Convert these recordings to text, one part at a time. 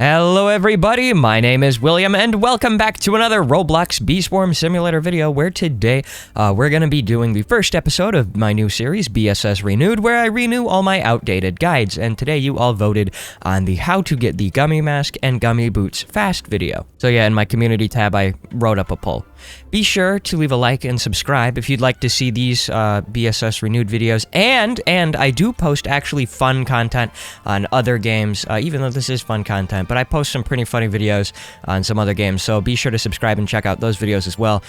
Hello everybody, my name is William and welcome back to another Roblox Bee Swarm Simulator video where today we're going to be doing the first episode of my new series, BSS Renewed, where I renew all my outdated guides. And today you all voted on the how to get the Gummy Mask and Gummy Boots fast video. So yeah, in my community tab I wrote up a poll. Be sure to leave a like and subscribe if you'd like to see these BSS Renewed videos. And I do post actually fun content on other games, even though this is fun content. But I post some pretty funny videos on some other games, so be sure to subscribe and check out those videos as well.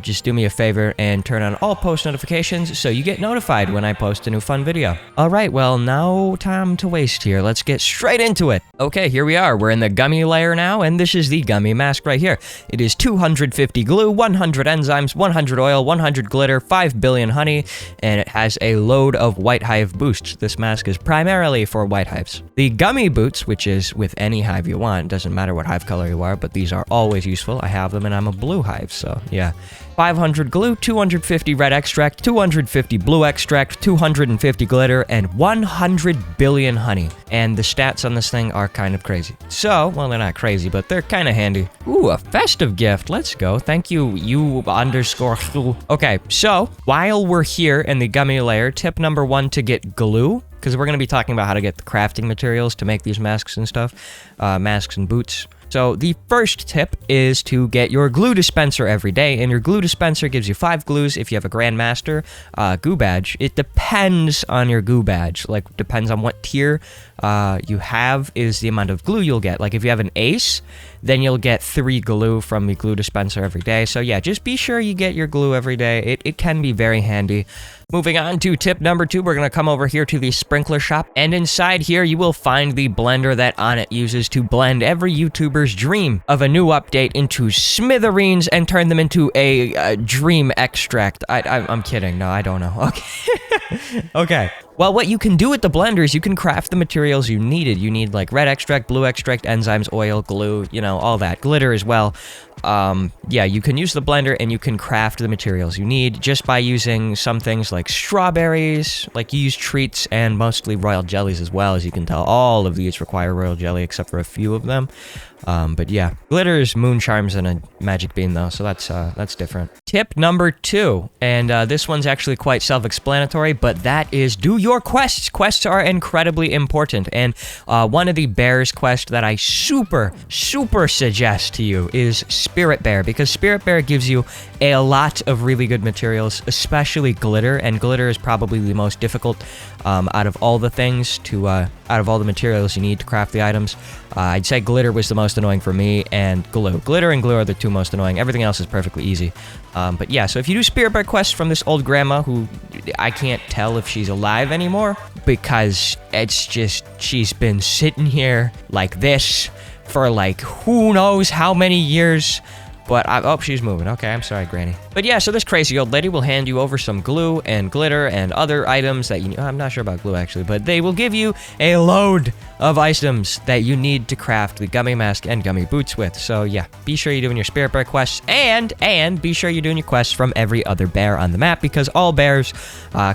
Just do me a favor and turn on all post notifications so you get notified when I post a new fun video. Alright, well, no time to waste here. Let's get straight into it. Okay, here we are. We're in the Gummy layer now, and this is the Gummy Mask right here. It is 250 glue, 100 enzymes, 100 oil, 100 glitter, 5 billion honey, and it has a load of white hive boosts. This mask is primarily for white hives. The Gummy Boots, which is with any hive you want, doesn't matter what hive color you are, but these are always useful. I have them and I'm a blue hive, so yeah. 500 glue, 250 red extract, 250 blue extract, 250 glitter, and 100 billion honey. And the stats on this thing are kind of crazy. So, well, they're not crazy, but they're kind of handy. Ooh, a festive gift. Let's go. Thank you, you_. Okay, so while we're here in the Gummy layer, tip number 1 to get glue, because we're going to be talking about how to get the crafting materials to make these masks and stuff, masks and boots. So the first tip is to get your glue dispenser every day, and your glue dispenser gives you 5 glues if you have a Grandmaster goo badge. It depends on your goo badge, like depends on what tier you have is the amount of glue you'll get. Like if you have an ace, then you'll get 3 glue from the glue dispenser every day. So yeah, just be sure you get your glue every day. It can be very handy. Moving on to tip number 2, we're going to come over here to the sprinkler shop, and inside here you will find the blender that Onnit uses to blend every YouTuber's dream of a new update into smithereens and turn them into a dream extract. I'm kidding. No, I don't know. Okay. Okay. Well, what you can do with the blender is you can craft the materials you needed. You need like red extract, blue extract, enzymes, oil, glue, you know, all that. Glitter as well. Yeah, you can use the blender and you can craft the materials you need just by using some things like strawberries, like you use treats and mostly royal jellies as well. As you can tell, all of these require royal jelly except for a few of them. But yeah, glitter is moon charms and a magic bean though, so that's different. Tip number 2, and this one's actually quite self-explanatory, but that is do your quests. Quests are incredibly important, and one of the bears quest that I super suggest to you is Spirit Bear, because Spirit Bear gives you a lot of really good materials, especially glitter, and glitter is probably the most difficult out of all the things to out of all the materials you need to craft the items. I'd say glitter was the most annoying for me, and glue. Glitter and glue are the 2 most annoying. Everything else is perfectly easy. But yeah, so if you do Spirit Bear quests from this old grandma, who I can't tell if she's alive anymore, because it's just, she's been sitting here like this for like who knows how many years. But oh, she's moving. Okay, I'm sorry, Granny. But yeah, so this crazy old lady will hand you over some glue and glitter and other items that you need. I'm not sure about glue, actually, but they will give you a load of items that you need to craft the Gummy Mask and Gummy Boots with. So yeah, be sure you're doing your Spirit Bear quests, and be sure you're doing your quests from every other bear on the map, because all bears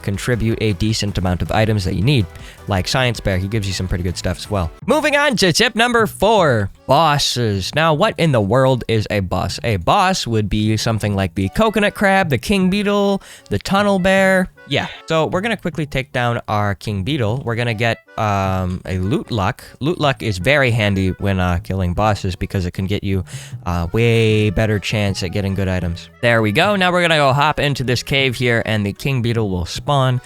contribute a decent amount of items that you need. Like Science Bear, he gives you some pretty good stuff as well. Moving on to tip number 4, bosses. Now, what in the world is a boss? A boss would be something like the coconut crab, the king beetle, the tunnel bear. Yeah, so we're gonna quickly take down our king beetle. We're gonna get a loot luck. Loot luck is very handy when killing bosses because it can get you way better chance at getting good items. There we go. Now we're gonna go hop into this cave here, and the king beetle will spawn,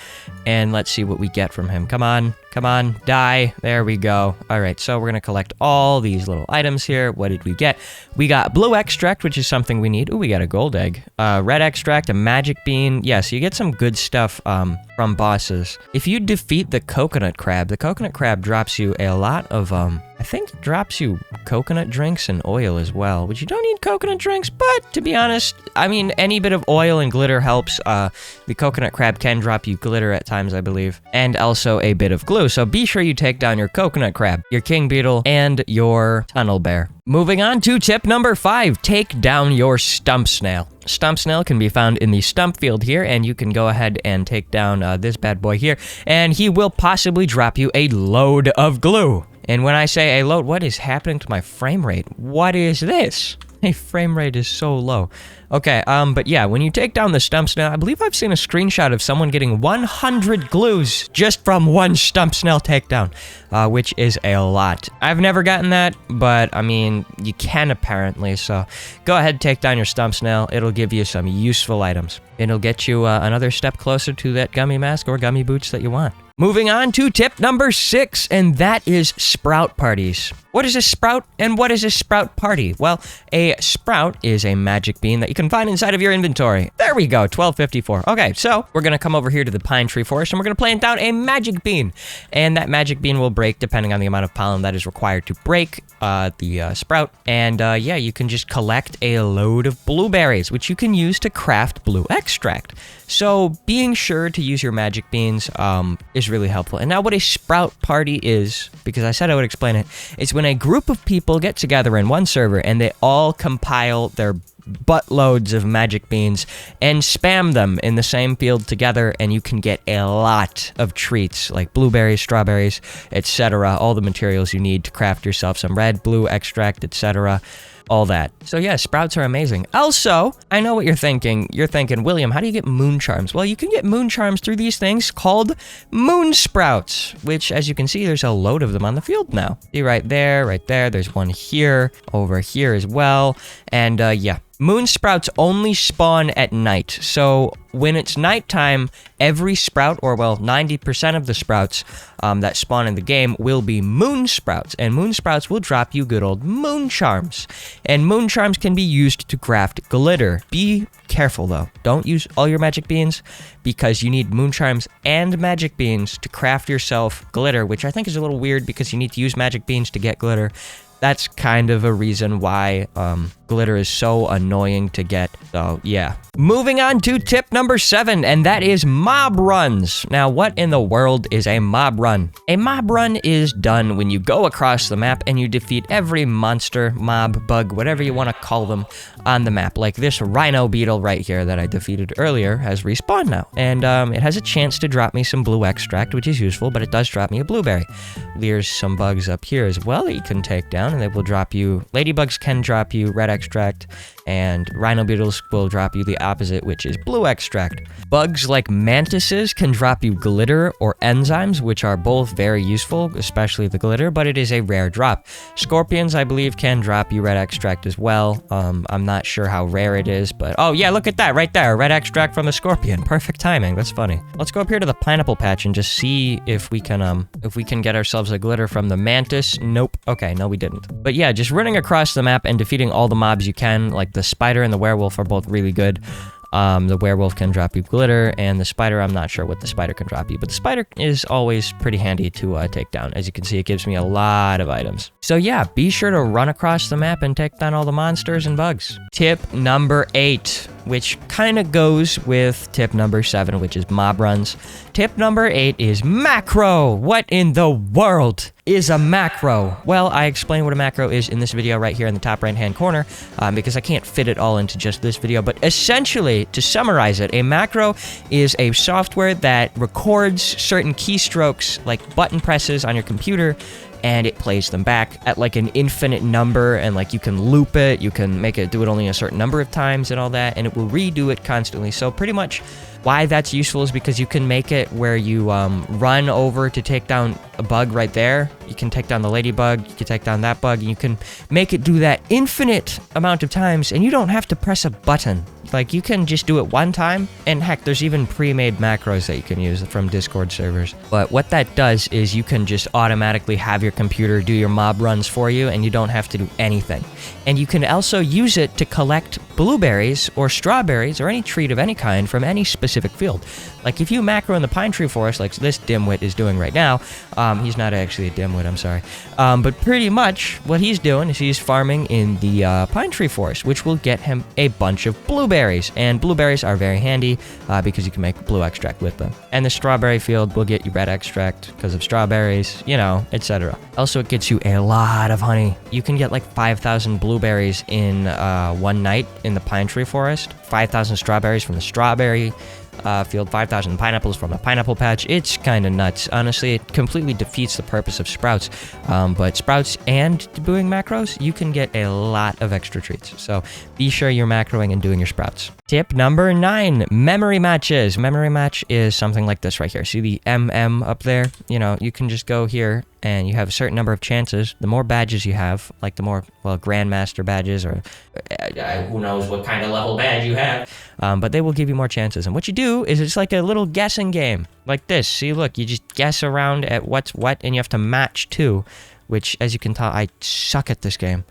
and let's see what we get from him. Come on. Come on, die. There we go. All right, so we're going to collect all these little items here. What did we get? We got blue extract, which is something we need. Ooh, we got a gold egg. Red extract, a magic bean. Yeah, so you get some good stuff from bosses. If you defeat the coconut crab drops you a lot of, I think it drops you coconut drinks and oil as well, which you don't need coconut drinks, but to be honest, I mean, any bit of oil and glitter helps. The coconut crab can drop you glitter at times, I believe, and also a bit of glue. So be sure you take down your coconut crab, your king beetle, and your tunnel bear. Moving on to tip number 5, take down your stump snail. Stump snail can be found in the stump field here, and you can go ahead and take down this bad boy here, and he will possibly drop you a load of glue. And when I say a load, what is happening to my frame rate? What is this? My frame rate is so low. Okay, but yeah, when you take down the stump snail, I believe I've seen a screenshot of someone getting 100 glues just from one stump snail takedown, which is a lot. I've never gotten that, but I mean, you can apparently, so go ahead and take down your stump snail. It'll give you some useful items. It'll get you another step closer to that gummy mask or gummy boots that you want. Moving on to tip number 6, and that is sprout parties. What is a sprout and what is a sprout party? Well, a sprout is a magic bean that you can find inside of your inventory. There we go, 1254. Okay, so we're going to come over here to the pine tree forest and we're going to plant down a magic bean. And that magic bean will break depending on the amount of pollen that is required to break the sprout. And yeah, you can just collect a load of blueberries, which you can use to craft blue extract. So being sure to use your magic beans is really helpful. And now what a sprout party is, because I said I would explain it, it's when a group of people get together in one server and they all compile their buttloads of magic beans and spam them in the same field together, and you can get a lot of treats like blueberries, strawberries, etc. All the materials you need to craft yourself some red, blue extract, etc. All that. So yeah, sprouts are amazing. Also, I know what you're thinking. You're thinking, William, how do you get moon charms? Well, you can get moon charms through these things called moon sprouts, which, as you can see, there's a load of them on the field now. See right there, there's one here, over here as well. And yeah, moon sprouts only spawn at night. So when it's nighttime, every sprout, or well, 90% of the sprouts that spawn in the game will be moon sprouts. And moon sprouts will drop you good old moon charms. And moon charms can be used to craft glitter. Be careful though. Don't use all your magic beans, because you need moon charms and magic beans to craft yourself glitter, which I think is a little weird because you need to use magic beans to get glitter. That's kind of a reason why glitter is so annoying to get. So yeah. Moving on to tip number 7, and that is mob runs. Now, what in the world is a mob run? A mob run is done when you go across the map and you defeat every monster, mob, bug, whatever you want to call them on the map. Like this rhino beetle right here that I defeated earlier has respawned now. And it has a chance to drop me some blue extract, which is useful, but it does drop me a blueberry. There's some bugs up here as well that you can take down, and they will drop you. Ladybugs can drop you red extract, and rhino beetles will drop you the opposite, which is blue extract. Bugs like mantises can drop you glitter or enzymes, which are both very useful, especially the glitter, but it is a rare drop. Scorpions, I believe, can drop you red extract as well. I'm not sure how rare it is, but oh yeah, look at that right there, red extract from the scorpion. Perfect timing. That's funny. Let's go up here to the pineapple patch and just see if we can get ourselves a glitter from the mantis. Nope. Okay, no, we didn't. But yeah, just running across the map and defeating all the mobs you can, like the spider and the werewolf are both really good. The werewolf can drop you glitter, and the spider, I'm not sure what the spider can drop you, but the spider is always pretty handy to take down. As you can see, it gives me a lot of items. So yeah, be sure to run across the map and take down all the monsters and bugs. Tip number 8, which kind of goes with tip number 7, which is mob runs. Tip number 8 is macro. What in the world is a macro? Well, I explain what a macro is in this video right here in the top right-hand corner, because I can't fit it all into just this video. But essentially, to summarize it, a macro is a software that records certain keystrokes, like button presses on your computer, and it plays them back at like an infinite number, and like you can loop it, you can make it do it only a certain number of times and all that, and it will redo it constantly. So pretty much why that's useful is because you can make it where you run over to take down a bug right there. You can take down the ladybug, you can take down that bug, and you can make it do that infinite amount of times, and you don't have to press a button. Like, you can just do it one time, and heck, there's even pre-made macros that you can use from Discord servers. But what that does is you can just automatically have your computer do your mob runs for you, and you don't have to do anything. And you can also use it to collect blueberries or strawberries or any treat of any kind from any specific field. Like, if you macro in the pine tree forest, like this dimwit is doing right now, he's not actually a dimwit, I'm sorry. But pretty much what he's doing is he's farming in the pine tree forest, which will get him a bunch of blueberries. And blueberries are very handy because you can make blue extract with them. And the strawberry field will get you red extract because of strawberries, you know, etc. Also, it gets you a lot of honey. You can get like 5,000 blueberries in one night in the pine tree forest, 5,000 strawberries from the strawberry field, 5,000 pineapples from a pineapple patch. It's kind of nuts. Honestly, it completely defeats the purpose of sprouts. But sprouts and doing macros, you can get a lot of extra treats. So be sure you're macroing and doing your sprouts. Tip number 9, memory matches. Memory match is something like this right here. See the MM up there? You know, you can just go here and you have a certain number of chances. The more badges you have, like the more, well, Grandmaster badges or who knows what kind of level badge you have, but they will give you more chances. And what you do is it's like a little guessing game like this. See, look, you just guess around at what's what and you have to match too, which, as you can tell, I suck at this game.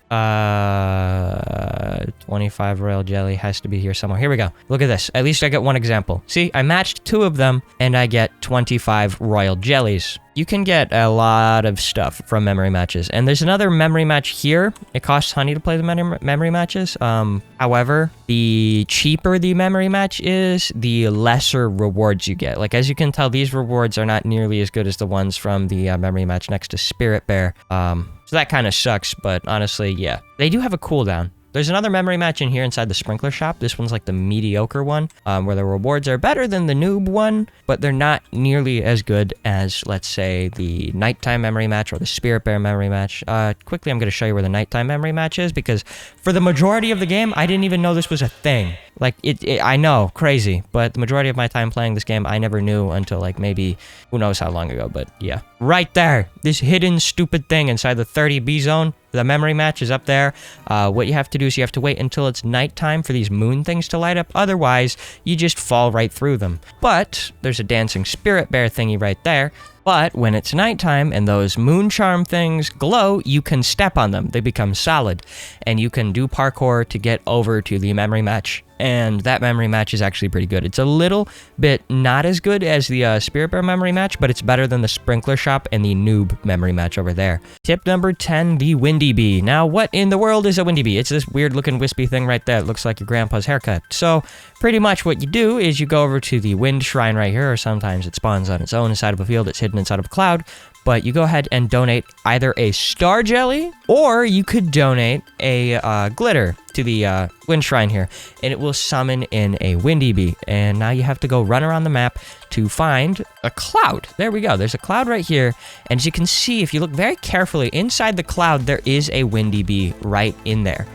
25 royal jelly has to be here somewhere. Here we go. Look at this. At least I get one example. See, I matched 2 of them, and I get 25 royal jellies. You can get a lot of stuff from memory matches. And there's another memory match here. It costs honey to play the memory matches. However, the cheaper the memory match is, the lesser rewards you get. Like, as you can tell, these rewards are not nearly as good as the ones from the memory match next to Spirit Bear. So that kind of sucks, but honestly, yeah. They do have a cooldown. There's another memory match in here inside the sprinkler shop. This one's like the mediocre one, where the rewards are better than the noob one, but they're not nearly as good as, let's say, the nighttime memory match or the Spirit Bear memory match. Quickly, I'm going to show you where the nighttime memory match is, because for the majority of the game, I didn't even know this was a thing. Like, I know, crazy, but the majority of my time playing this game, I never knew until, like, maybe, who knows how long ago, but yeah. Right there, this hidden stupid thing inside the 30B zone, the memory match is up there. What you have to do is you have to wait until it's nighttime for these moon things to light up, otherwise, you just fall right through them. But, there's a dancing Spirit Bear thingy right there. But when it's nighttime and those moon charm things glow, you can step on them. They become solid. And you can do parkour to get over to the memory match. And that memory match is actually pretty good. It's a little bit not as good as the Spirit Bear memory match, but it's better than the Sprinkler Shop and the Noob memory match over there. Tip number 10, the Windy Bee. Now, what in the world is a Windy Bee? It's this weird looking wispy thing right there. It looks like your grandpa's haircut. So, pretty much what you do is you go over to the Wind Shrine right here, or sometimes it spawns on its own inside of a field. It's hidden inside of a cloud. But you go ahead and donate either a star jelly, or you could donate a glitter to the Wind Shrine here, and it will summon in a Windy Bee. And now you have to go run around the map to find a cloud. There we go. There's a cloud right here, and as you can see, if you look very carefully, inside the cloud, there is a Windy Bee right in there.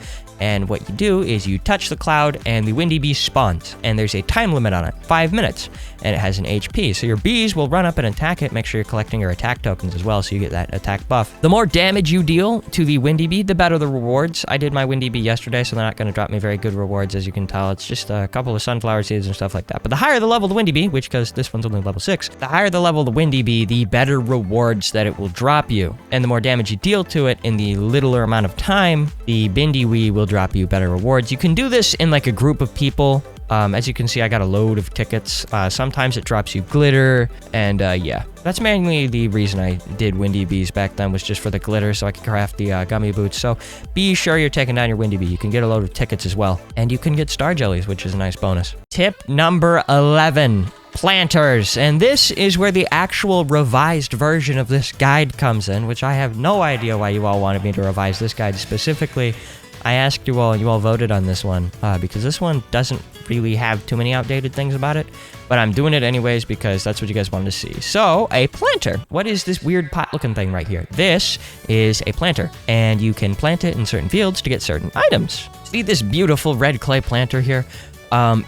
And what you do is you touch the cloud and the Windy Bee spawns. And there's a time limit on it, 5 minutes. And it has an HP. So your bees will run up and attack it. Make sure you're collecting your attack tokens as well so you get that attack buff. The more damage you deal to the Windy Bee, the better the rewards. I did my Windy Bee yesterday, so they're not going to drop me very good rewards, as you can tell. It's just a couple of sunflower seeds and stuff like that. But the higher the level of the Windy Bee, which because this one's only level 6, the higher the level of the Windy Bee, the better rewards that it will drop you. And the more damage you deal to it in the littler amount of time, the Windy Bee will drop you better rewards. You can do this in like a group of people. As you can see, I got a load of tickets. Sometimes it drops you glitter, and yeah. That's mainly the reason I did Windy Bees back then, was just for the glitter so I could craft the gummy boots. So be sure you're taking down your Windy Bee. You can get a load of tickets as well. And you can get star jellies, which is a nice bonus. Tip number 11. Planters. And this is where the actual revised version of this guide comes in, which I have no idea why you all wanted me to revise this guide specifically. I asked you all, and you all voted on this one, because this one doesn't really have too many outdated things about it, but I'm doing it anyways because that's what you guys wanted to see. So, a planter. What is this weird pot-looking thing right here? This is a planter, and you can plant it in certain fields to get certain items. See this beautiful red clay planter here?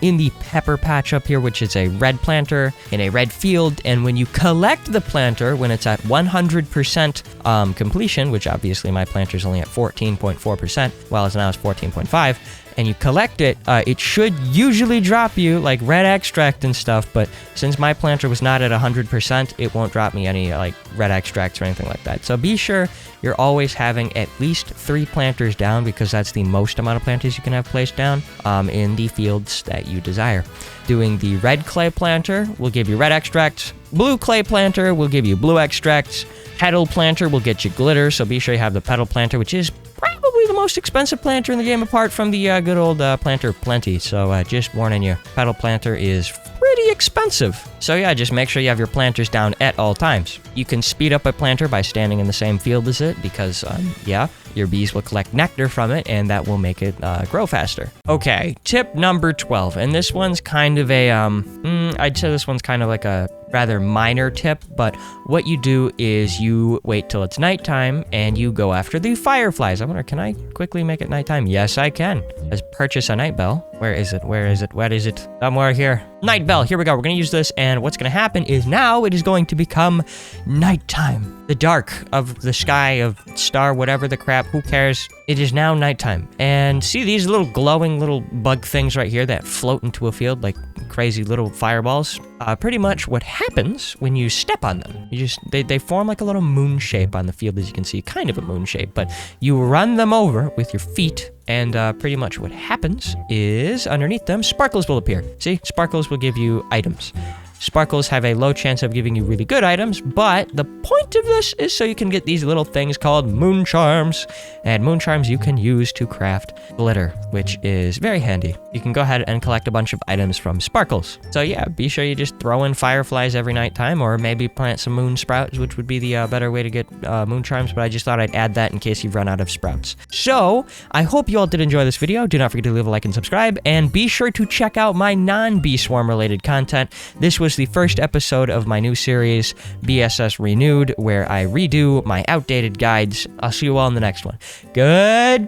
In the pepper patch up here, which is a red planter in a red field, and when you collect the planter, when it's at 100% completion, which obviously my planter is only at 14.4%, while it's now it's 14.5, and you collect it, it should usually drop you like red extract and stuff, but since my planter was not at 100%, it won't drop me any like red extracts or anything like that. So be sure you're always having at least 3 planters down, because that's the most amount of planters you can have placed down in the fields that you desire. Doing the red clay planter will give you red extracts, blue clay planter will give you blue extracts, petal planter will get you glitter, so be sure you have the petal planter, which is probably the most expensive planter in the game apart from the good old planter plenty. So just warning you, petal planter is pretty expensive. So yeah, just make sure you have your planters down at all times. You can speed up a planter by standing in the same field as it, because yeah, your bees will collect nectar from it, and that will make it grow faster. Okay, tip number 12, and this one's kind of a, I'd say this one's kind of like a rather minor tip, but what you do is you wait till it's nighttime and you go after the fireflies. I wonder, can I quickly make it nighttime? Yes, I can. Let's purchase a night bell. Where is it? Where is it? What is it? Somewhere here. Night bell. Here we go. We're going to use this, and what's going to happen is now it is going to become nighttime. The dark of the sky, of star, whatever the crap, who cares? It is now nighttime. And see these little glowing little bug things right here that float into a field like crazy little fireballs? Pretty much what happens when you step on them. They form like a little moon shape on the field, as you can see, kind of a moon shape, but you run them over with your feet, and pretty much what happens is underneath them, sparkles will appear. See, sparkles will give you items. Sparkles have a low chance of giving you really good items, but the point of this is so you can get these little things called moon charms. And moon charms you can use to craft glitter, which is very handy. You can go ahead and collect a bunch of items from sparkles. So yeah, be sure you just throw in fireflies every nighttime, or maybe plant some moon sprouts, which would be the better way to get moon charms, but I just thought I'd add that in case you've run out of sprouts. So, I hope you all did enjoy this video. Do not forget to leave a like and subscribe, and be sure to check out my non-Bee Swarm related content. This was the first episode of my new series, BSS Renewed, where I redo my outdated guides. I'll see you all in the next one. Goodbye!